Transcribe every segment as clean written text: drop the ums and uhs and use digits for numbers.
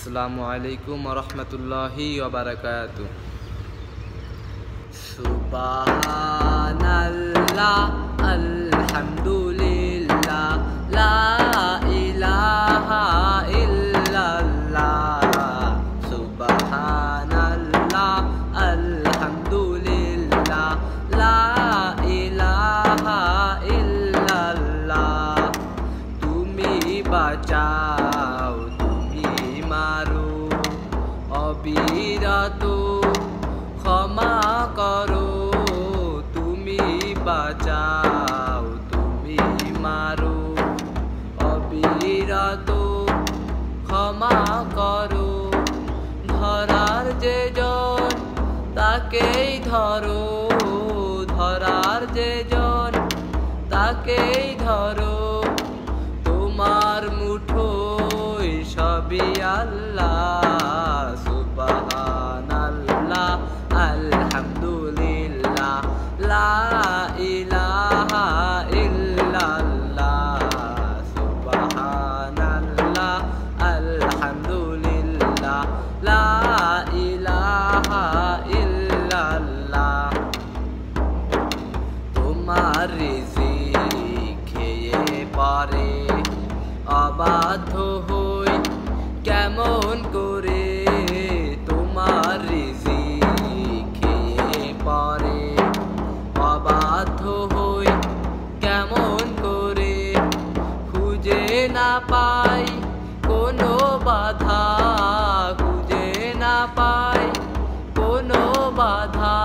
আসসালামু আলাইকুম ওয়া রাহমাতুল্লাহি ওয়া বারাকাতুহু। সুবহানাল্লাহ আলহামদুলিল্লাহ লা ইলাহা ইল্লাল্লাহ। সুবহানাল্লাহ আলহামদুলিল্লাহ লা ইলাহা ইল্লাল্লাহ। তুমি বাঁচাও মারো অবিরত ক্ষমা করো, তুমি বাঁচাও তুমি মারো অবিরত ক্ষমা করো। ধরার যে জন তাকেই ধরো, ধরার যে জন তাকেই ধরো। তোমার মুঠোয় সবই আল্লাহ। সুবহানাল্লাহ আলহামদুলিল্লাহ লা ইলাহা ইল্লাল্লাহ। সুবহানাল্লাহ আলহামদুলিল্লাহ লা ইলাহা ইল্লাল্লাহ। তোমার রিজিক খেয়ে পরে অবাধ্য হই কেমন করে, তোমার রিজিক খেয়ে পরে অবাধ্য হই কেমন করে। খুঁজে না পাই কোনো বাধা, খুঁজে না পাই কোনো বাধা।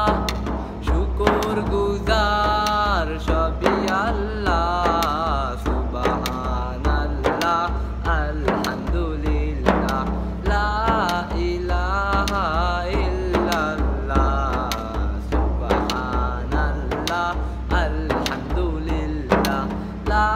শুকর গুজার সবই আল্লাহ। সুবহানাল্লাহ আলহামদুলিল্লাহ লা ইলাহা ইল্লাল্লাহ। সুবহানাল্লাহ আলহামদুলিল্লাহ লা